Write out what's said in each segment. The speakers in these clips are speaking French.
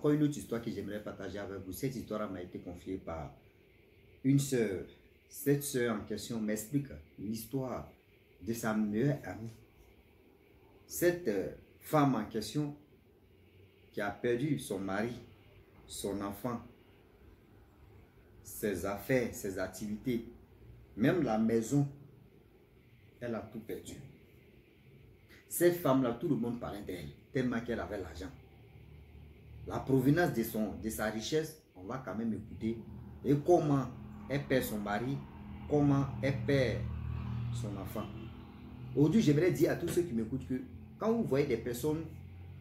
encore une autre histoire que j'aimerais partager avec vous. Cette histoire m'a été confiée par une sœur. Cette sœur en question m'explique l'histoire de sa meilleure amie. Cette femme en question qui a perdu son mari, son enfant, ses affaires, ses activités, même la maison, elle a tout perdu. Cette femme-là, tout le monde parlait d'elle, tellement qu'elle avait l'argent. La provenance de sa richesse, on va quand même écouter. Et comment elle perd son mari, comment elle perd son enfant. Aujourd'hui, j'aimerais dire à tous ceux qui m'écoutent que quand vous voyez des personnes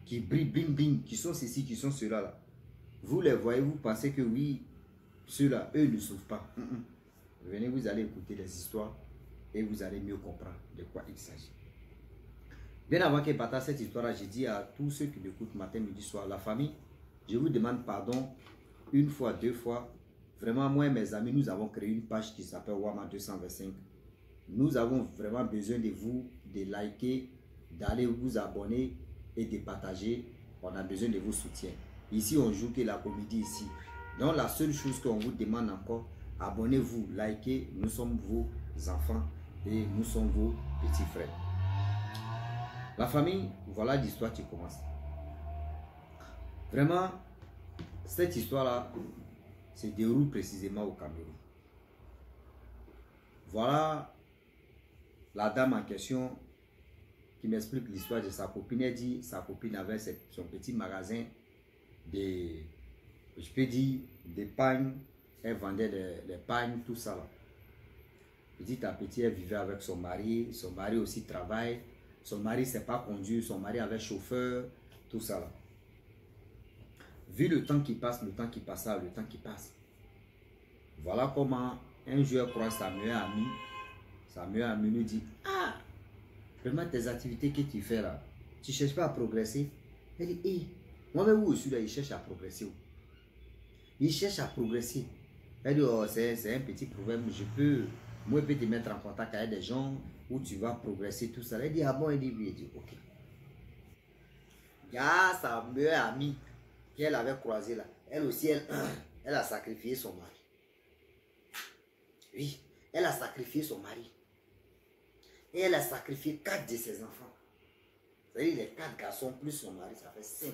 qui brillent, bling, bling, qui sont ceci, qui sont cela, là, vous les voyez, vous pensez que oui, ceux-là, eux ne souffrent pas. Venez, vous allez écouter les histoires et vous allez mieux comprendre de quoi il s'agit. Bien avant qu'elle partage cette histoire-là, j'ai dit à tous ceux qui m'écoutent matin, midi, soir, la famille, je vous demande pardon une fois, deux fois. Vraiment, moi et mes amis, nous avons créé une page qui s'appelle Wama 225. Nous avons vraiment besoin de vous, de liker, d'aller vous abonner et de partager. On a besoin de vos soutiens. Ici, on joue que la comédie ici. Donc, la seule chose qu'on vous demande encore, abonnez-vous, likez. Nous sommes vos enfants et nous sommes vos petits frères. La famille, voilà l'histoire qui commence. Vraiment, cette histoire-là se déroule précisément au Cameroun. Voilà la dame en question qui m'explique l'histoire de sa copine. Elle dit sa copine avait son petit magasin de, je peux dire, des pagnes. Elle vendait les pagnes, tout ça là. Petit à petit, elle vivait avec son mari aussi travaille. Son mari ne sait pas conduire, son mari avait chauffeur, tout ça là. Vu le temps qui passe, le temps qui passe. Voilà comment un jour elle croise sa meilleure amie. Sa meilleure amie nous dit, ah, vraiment tes activités que tu fais là, tu ne cherches pas à progresser. Elle dit, hé, moi-même aussi là, il cherche à progresser. Il cherche à progresser. Elle dit, oh, c'est un petit problème, moi je peux te mettre en contact avec des gens où tu vas progresser, tout ça. Elle dit, ah bon, elle dit, oui, elle dit, ok. Il y a sa meilleure amie qu'elle avait croisée là. Elle aussi, elle a sacrifié son mari. Oui, elle a sacrifié son mari. Et elle a sacrifié 4 de ses enfants. C'est-à-dire les 4 garçons plus son mari, ça fait 5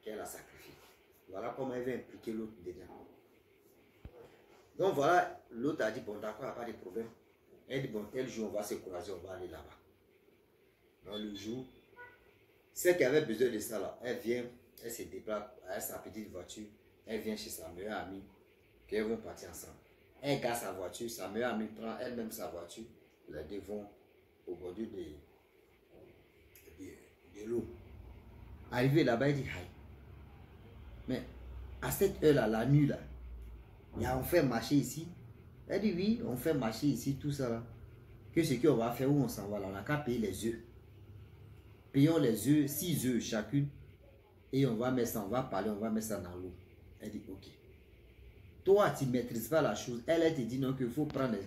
qu'elle a sacrifié. Voilà comment elle veut impliquer l'autre dedans. Donc voilà, l'autre a dit, bon d'accord, il n'y a pas de problème. Elle dit, bon, tel jour, on va se croiser, on va aller là-bas. Dans le jour, celle qui avait besoin de ça là, elle vient, elle se déplace avec sa petite voiture, elle vient chez sa meilleure amie, qu'elles vont partir ensemble. Elle garde sa voiture, sa meilleure amie prend elle-même sa voiture, les deux vont au bord de l'eau. Arrivé là-bas, il dit, aïe. Mais à cette heure-là, la nuit là, on fait marcher ici. Elle dit, oui, on fait marcher ici, tout ça là. Que ce qu'on va faire, où on s'en va là, on n'a qu'à payer les œufs. Payons les œufs, 6 œufs chacune. Et on va mettre ça, on va parler, on va mettre ça dans l'eau. Elle dit, ok. Toi, tu ne maîtrises pas la chose. Elle te dit non, qu'il faut prendre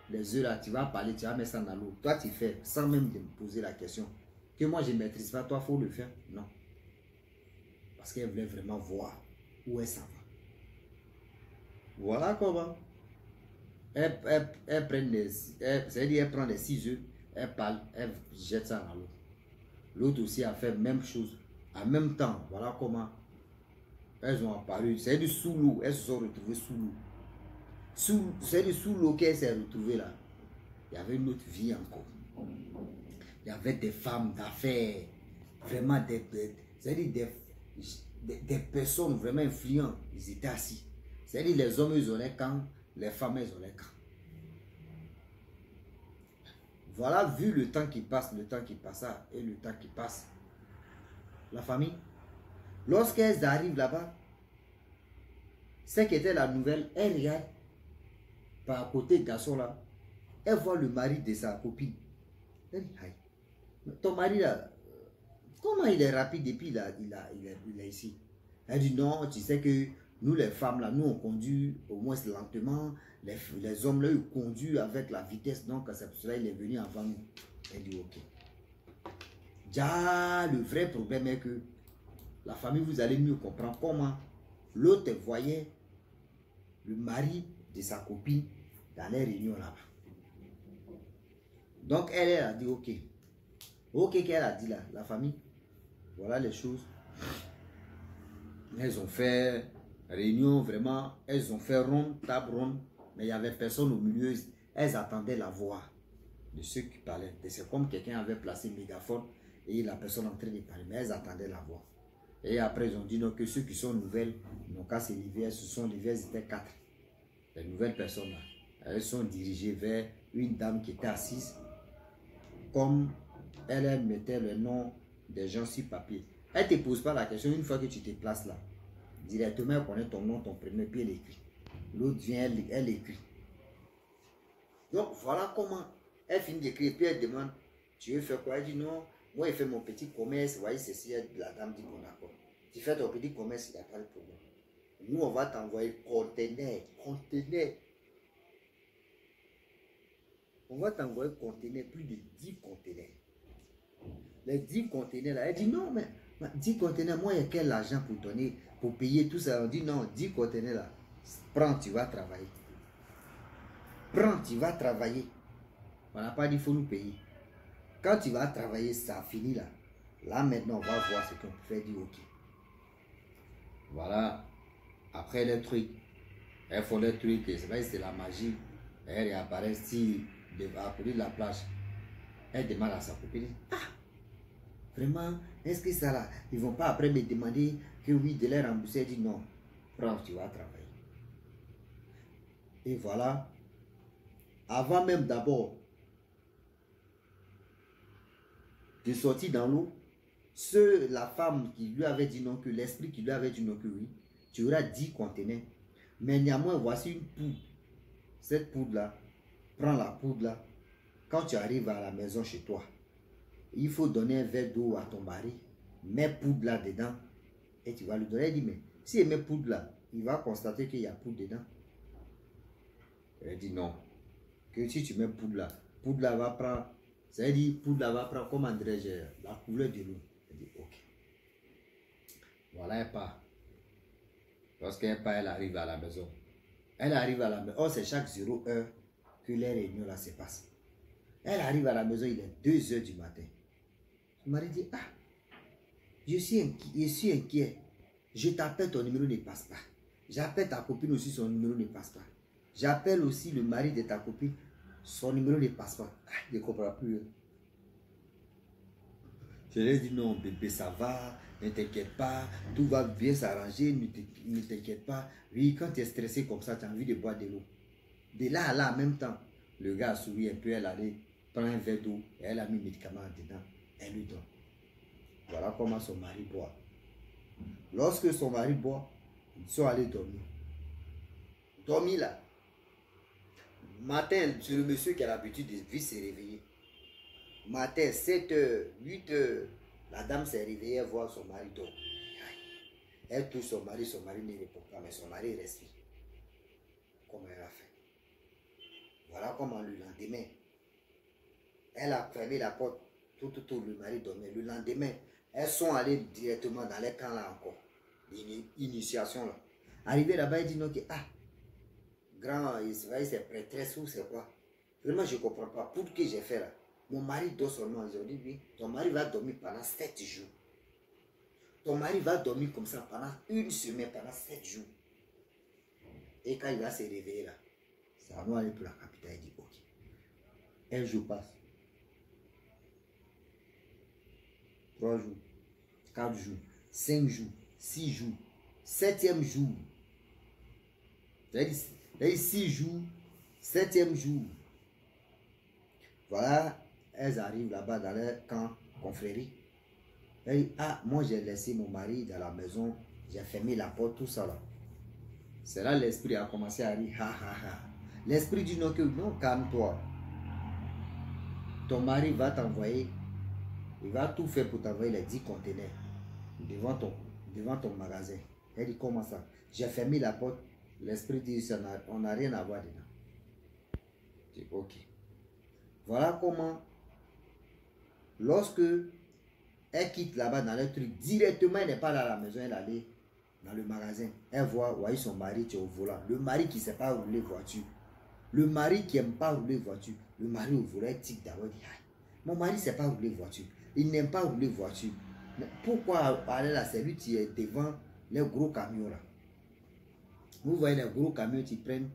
les œufs là, tu vas parler, tu vas mettre ça dans l'eau. Toi, tu fais, sans même me poser la question. Que moi, je ne maîtrise pas, toi, il faut le faire. Non. Parce qu'elle voulait vraiment voir où elle s'en va. Voilà comment. Elle prend les 6 œufs, elle parle, elle jette ça dans l'eau. L'autre aussi a fait la même chose. En même temps, voilà comment elles ont apparu. C'est du sous l'eau, elles se sont retrouvées sous l'eau. C'est du sous l'eau qu'elle s'est retrouvée là. Il y avait une autre vie encore. Il y avait des femmes d'affaires, vraiment des personnes vraiment influentes. Ils étaient assis. C'est-à-dire les hommes, ils ont les camps, les femmes, elles ont les camps. Voilà, vu le temps qui passe, le temps qui passa et le temps qui passe. La famille, lorsqu'elles arrivent là-bas, ce qui était la nouvelle, elle regarde par côté garçon là, elle voit le mari de sa copine. Elle dit, aïe, ton mari là, comment il est rapide et puis il est ici. Elle dit, non, tu sais que nous les femmes là, nous on conduit au moins lentement, les hommes là ils conduisent avec la vitesse, donc c'est pour cela qu'il est venu avant nous. Elle dit, ok. Déjà, le vrai problème est que la famille, vous allez mieux comprendre comment L'autre voyait le mari de sa copine dans les réunions là-bas. Donc, elle a dit, ok. Ok, qu'elle a dit là, la famille, voilà les choses. Elles ont fait réunion, vraiment, elles ont fait ronde, table ronde, mais il n'y avait personne au milieu. Elles attendaient la voix de ceux qui parlaient. C'est comme quelqu'un avait placé le mégaphone et la personne en train de parler, mais elles attendaient la voix. Et après, ils ont dit non, que ceux qui sont nouvelles n'ont qu'à se lever. Elles se sont levées, elles étaient 4. Les nouvelles personnes là, elles sont dirigées vers une dame qui était assise. Comme elle mettait le nom des gens sur papier. Elle ne te pose pas la question une fois que tu te places là. Directement, elle connaît ton nom, ton prénom, puis elle écrit. L'autre vient, elle écrit. Donc, voilà comment elle finit d'écrire, puis elle demande, tu veux faire quoi? Elle dit non, moi, je fais mon petit commerce. Vous voyez, ceci, la dame dit, bon, d'accord. Tu fais ton petit commerce, il n'y a pas de problème. Nous, on va t'envoyer conteneur. On va t'envoyer conteneur, plus de 10 conteneurs. Les 10 conteneurs là, elle dit non, mais 10 conteneurs, moi, il y a quel argent pour donner, pour payer tout ça? On dit non, 10 conteneurs là, prends, tu vas travailler. Prends, tu vas travailler. On n'a pas dit, il faut nous payer. Quand tu vas travailler, ça finit là. Là, maintenant, on va voir ce qu'on peut faire, dire ok. Voilà. Après les trucs, elles font les trucs, c'est vrai, c'est la magie. Elle réapparaît si à côté de la plage. Elle demande à sa copine, ah, vraiment, est-ce que ça là, ils ne vont pas après me demander que oui, de les rembourser? Elle dit non, prends, tu vas travailler. Et voilà, avant même d'abord de sortir dans l'eau, la femme qui lui avait dit non, que l'esprit qui lui avait dit non, que oui, tu auras 10 conteneurs. Mais néanmoins, voici une poudre. Cette poudre-là, prends la poudre-là. Quand tu arrives à la maison chez toi, il faut donner un verre d'eau à ton mari. Mets poudre là dedans et tu vas lui donner. Il dit, mais si il met poudre là, il va constater qu'il y a poudre dedans. Elle dit non. Que si tu mets poudre là va prendre, ça veut dire poudre là va prendre, comment dirais-je, la couleur de l'eau. Elle dit ok. Voilà, elle part. Lorsqu'elle part, elle arrive à la maison. Elle arrive à la maison. Oh, c'est chaque 0 heure que les réunions là se passent. Elle arrive à la maison, il est 2 heures du matin. Son mari dit, ah, je suis inquiet. Je t'appelle, ton numéro ne passe pas. J'appelle ta copine aussi, son numéro ne passe pas. J'appelle aussi le mari de ta copine, son numéro ne passe pas. Ah, il ne comprend plus. Je lui ai dit, non, bébé, ça va, ne t'inquiète pas, tout va bien s'arranger, ne t'inquiète pas. Oui, quand tu es stressé comme ça, tu as envie de boire de l'eau. De là à là, en même temps, le gars a souri un peu, elle allait prendre un verre d'eau, et elle a mis le médicament dedans, elle lui donne. Voilà comment son mari boit. Lorsque son mari boit, ils sont allés dormir. Dormir là. Matin, c'est le monsieur qui a l'habitude de vite se réveiller. Matin, 7 h, 8 h, la dame s'est réveillée voir son mari dormir. Elle touche son mari ne répond pas, mais son mari respire. Comment elle a fait? Voilà comment le lendemain, elle a fermé la porte, tout, le mari dormait. Le lendemain, elles sont allées directement dans les camps là encore. L'initiation là. Arrivé là-bas, il dit non, que, ah, grand, c'est prêtresse ou c'est quoi? Vraiment, je ne comprends pas. Pour ce que j'ai fait là, mon mari dort seulement. Ils ont dit, oui, ton mari va dormir pendant 7 jours. Ton mari va dormir comme ça pendant 1 semaine, pendant 7 jours. Et quand il va se réveiller là, ça va aller pour la capitale. Il dit, ok. 1 jour passe. 3 jours, 4 jours, 5 jours, 6 jours, 7e jour. C'est-à-dire 6 jours, 7e jour. Voilà, elles arrivent là-bas dans leur camp, confrérie. Elle dit, ah, moi j'ai laissé mon mari dans la maison, j'ai fermé la porte, tout ça là. C'est là l'esprit a commencé à dire, ha ha ha. L'esprit dit non, que non, calme-toi. Ton mari va t'envoyer. Il va tout faire pour t'envoyer les 10 conteneurs devant ton magasin. Elle dit, comment ça? J'ai fermé la porte. L'esprit dit, on n'a rien à voir dedans. Je dis, ok. Voilà comment, lorsque elle quitte là-bas dans le truc, directement, elle n'est pas là à la maison, elle allait dans le magasin. Elle voit, voyez son mari qui est au volant. Le mari qui ne sait pas rouler voiture. Le mari qui n'aime pas rouler voiture. Le mari au volant, il tique d'abord, dit, mon mari ne sait pas rouler voiture. Il n'aime pas rouler voiture. Mais pourquoi parler là? C'est lui qui est devant les gros camions là. Vous voyez les gros camions qui prennent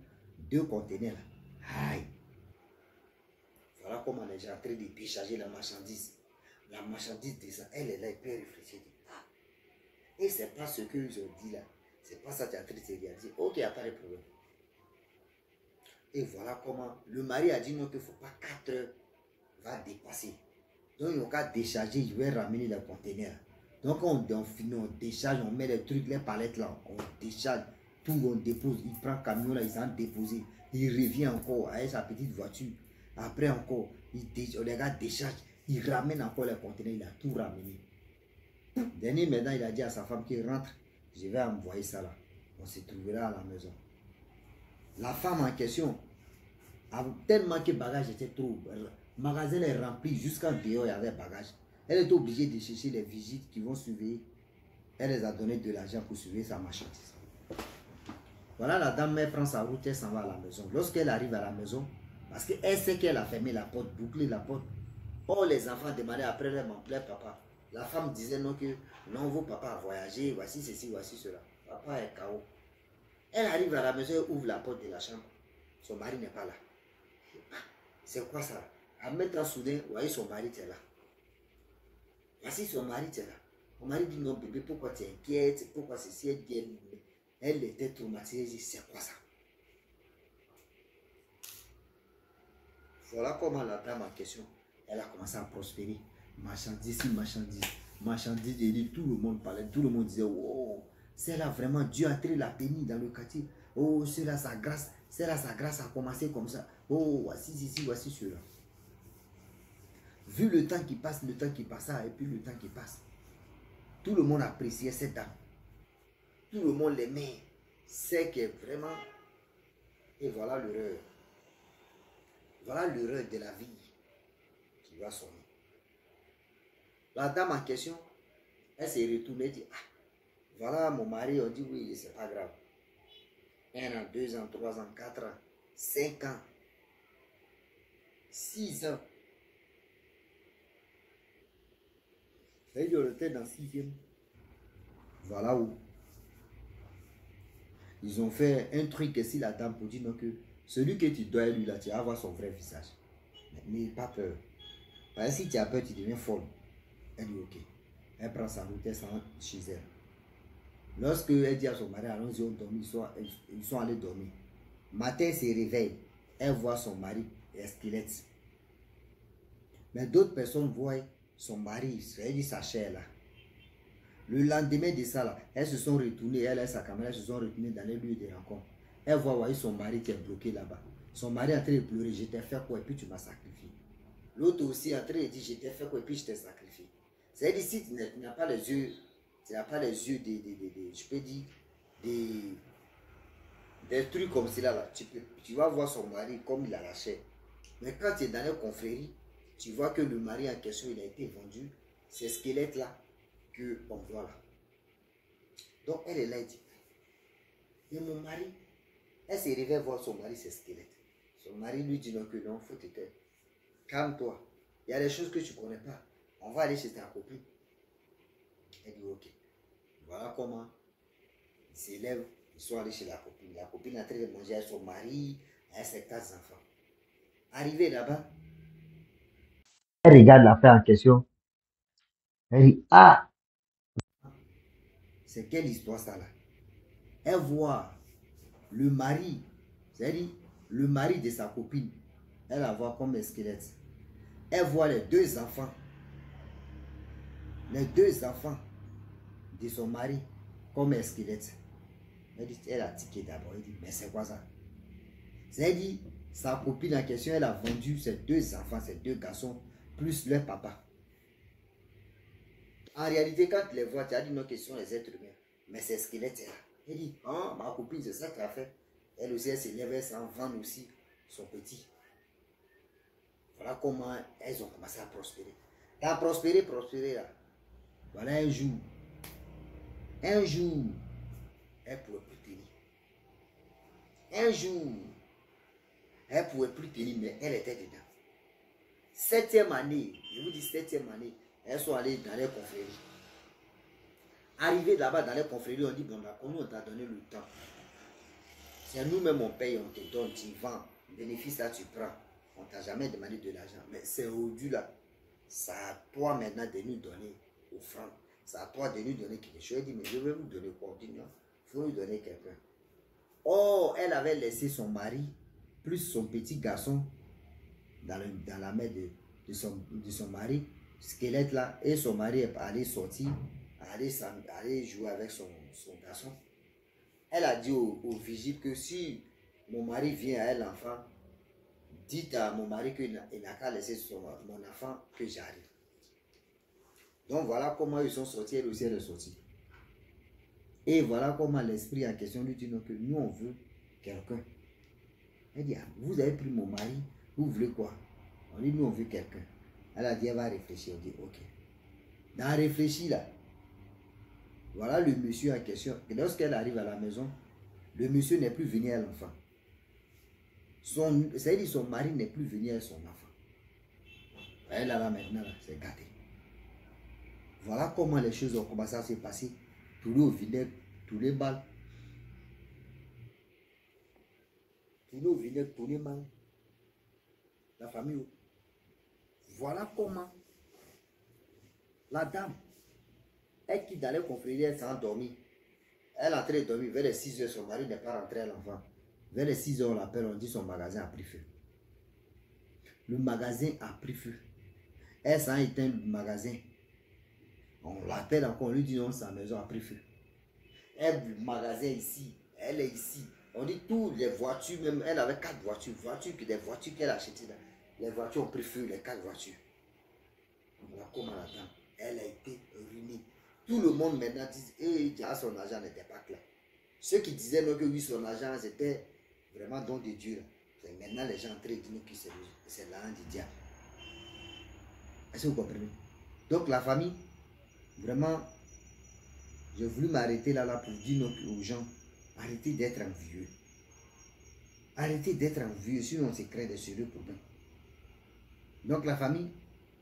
2 conteneurs là. Aïe. Voilà comment elle est en train de décharger la marchandise. La marchandise descend. Elle est là, elle peut réfléchir. Et c'est pas ce qu'ils ont dit là. C'est pas ça qui est en train de se réaliser. Ok, il n'y a pas de problème. Et voilà comment le mari a dit non, qu'il ne faut pas 4 heures va dépasser. Donc il n'y a qu'à décharger, je vais ramener les conteneurs. Donc on finit, on décharge, on met les trucs, les palettes là, on décharge, tout on dépose. Il prend le camion là, il s'en dépose. Il revient encore avec sa petite voiture. Après encore, les gars déchargent, il ramène encore les conteneurs, il a tout ramené. Dernier maintenant, il a dit à sa femme qu'il rentre, je vais envoyer ça là. On se trouvera à la maison. La femme en question, tellement que le bagage était trop, le magasin est rempli jusqu'en dehors, il y avait bagage. Elle est obligée de chercher les visites qui vont surveiller. Elle les a donné de l'argent pour surveiller sa marchandise. Voilà, la dame, elle prend sa route, elle s'en va à la maison. Lorsqu'elle arrive à la maison, parce qu'elle sait qu'elle a fermé la porte, bouclé la porte. Oh, les enfants demandaient après leur papa. La femme disait non, que non, vos papas a voyagé, voici ceci, voici cela. Papa est KO. Elle arrive à la maison, elle ouvre la porte de la chambre. Son mari n'est pas là. C'est quoi ça? À mettre en soudain, vous voyez, son mari est là. Voici son mari est là. Mon mari dit non, bébé, pourquoi tu es inquiète? Pourquoi ceci? Elle était traumatisée. Elle dit, c'est quoi ça? Voilà comment la dame en question, elle a commencé à prospérer. Marchandise, marchandise, marchandise. Et dit, tout le monde parlait, tout le monde disait, oh, c'est là vraiment, Dieu a tiré la pénible dans le quartier. Oh, c'est là sa grâce a commencé comme ça. Oh, voici ici, voici cela. Vu le temps qui passe, et puis le temps qui passe, tout le monde appréciait cette dame. Tout le monde l'aimait. C'est que vraiment, et voilà l'heure. Voilà l'heure de la vie qui va sonner. La dame en question, elle s'est retournée et dit, ah, voilà mon mari, on dit oui, c'est pas grave. 1 an, 2 ans, 3 ans, 4 ans, 5 ans, 6 ans. Et il était dans 6e. Voilà où ils ont fait un truc ici, la dame, pour dire non, que celui que tu dois lui là, tu vas voir son vrai visage. Mais n'aie pas peur. Parce que si tu as peur, tu deviens folle. Elle dit ok. Elle prend sa route, elle s'en va chez elle. Lorsque elle dit à son mari, allons-y, on dormit, ils sont allés dormir. Matin, elle se réveille. Elle voit son mari, un squelette. Mais d'autres personnes voient son mari, elle dit sa chair là. Le lendemain de ça là, elles se sont retournées, elle et sa caméra se sont retournées dans les lieux de rencontre. Elle voit son mari qui est bloqué là-bas. Son mari est en train de pleurer, je t'ai fait quoi et puis tu m'as sacrifié. L'autre aussi est en train de dire, je t'ai fait quoi et puis je t'ai sacrifié. C'est-à-dire si tu n'as pas les yeux, je peux dire, des trucs comme cela là, tu vas voir son mari comme il a la chair. Mais quand tu es dans les confréries, tu vois que le mari en question, il a été vendu, ces squelettes là, que on voit là. Donc elle est là, elle dit, et mon mari, elle s'est réveillée voir son mari, c'est squelette. Son mari lui dit non, que non, faut te taire. Calme-toi. Il y a des choses que tu ne connais pas. On va aller chez ta copine. Elle dit ok. Voilà comment ils s'élèvent. Ils sont allés chez la copine. La copine est en train de manger avec son mari, avec ses 4 enfants. Arrivé là-bas, elle regarde l'affaire en question. Elle dit, ah, c'est quelle histoire ça là? Elle voit le mari, c'est-à-dire le mari de sa copine. Elle la voit comme un squelette. Elle voit les 2 enfants. Les 2 enfants de son mari comme un squelette. Elle a tiqué d'abord. Elle dit, mais c'est quoi ça? C'est-à-dire, sa copine en question, elle a vendu ses 2 enfants, ses 2 garçons, plus leur papa. En réalité, quand tu les vois, tu as dit non, que ce sont les êtres humains. Mais c'est squelette là. Elle dit, oh, ma copine, c'est ça qu'elle a fait. Elle aussi, elle s'élève, elle s'en vend aussi son petit. Voilà comment elles ont commencé à prospérer. T'as prospéré là. Voilà un jour. elle ne pouvait plus tenir. Un jour, elle ne pouvait plus tenir, mais elle était dedans. 7e année, je vous dis 7e année, elles sont allées dans les confréries. Arrivé là-bas dans les confréries, on dit, bon d'accord, nous on t'a donné le temps. C'est nous-mêmes on paye, on te donne, tu vends. Bénéfice là, tu prends. On ne t'a jamais demandé de l'argent. Mais c'est aujourd'hui là. C'est à toi maintenant de nous donner offrande. C'est à toi de nous donner quelque chose. Elle dit, mais je vais vous donner quoi? Il faut nous donner quelqu'un. Oh, elle avait laissé son mari, plus son petit garçon, dans la main de son mari, squelette là. Et son mari est allé sortir, aller jouer avec son garçon. Elle a dit au vigile que si mon mari vient à elle, l'enfant, dites à mon mari qu'il n'a qu'à laisser mon enfant que j'arrive. Donc voilà comment ils sont sortis, elle aussi elle est sortie. Et voilà comment l'esprit en question lui dit non, que nous on veut quelqu'un. Elle dit, ah, vous avez pris mon mari, vous voulez quoi? On dit, nous on veut quelqu'un. Elle a dit, elle va réfléchir. On dit, ok. Dans réfléchir là, voilà le monsieur en question. Et lorsqu'elle arrive à la maison, le monsieur n'est plus venu à l'enfant. C'est-à-dire son mari n'est plus venu à son enfant. Elle là maintenant, c'est gâté. Voilà comment les choses ont commencé à se passer. Tous les au vinaigre, tous les balles. Tous les au vinaigre, tous les balles. La famille. Voilà comment la dame, elle quitte dans les confréries, elle s'est endormie. Elle est en train de dormir. Vers les 6 heures, son mari n'est pas rentré à l'enfant. Vers les 6 heures, on l'appelle, on dit son magasin a pris feu. Le magasin a pris feu. Elle s'en éteint le magasin. On l'appelle encore, on lui dit non, sa maison a pris feu. Le magasin ici, elle est ici. On dit toutes les voitures, même elle avait 4 voitures. Des voitures qu'elle a achetées là. Les voitures ont pris feu, les 4 voitures. Voilà comment la dame, elle a été ruinée. Tout le monde maintenant dit, son argent n'était pas clair. Ceux qui disaient non, que oui, son argent c'était vraiment don de Dieu. Maintenant les gens entrent et disent que c'est l'argent du diable. Est-ce que vous comprenez? Donc la famille, vraiment, j'ai voulu m'arrêter là pour dire aux gens, arrêtez d'être envieux. Arrêtez d'être envieux, sinon on se crée des sérieux problèmes. Donc la famille,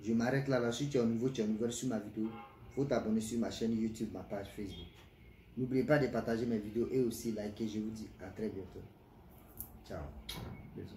je m'arrête là. Si tu es nouveau, tu es nouvelle sur ma vidéo, il faut t'abonner sur ma chaîne YouTube, ma page Facebook. N'oubliez pas de partager mes vidéos et aussi liker. Je vous dis à très bientôt. Ciao. Bisous.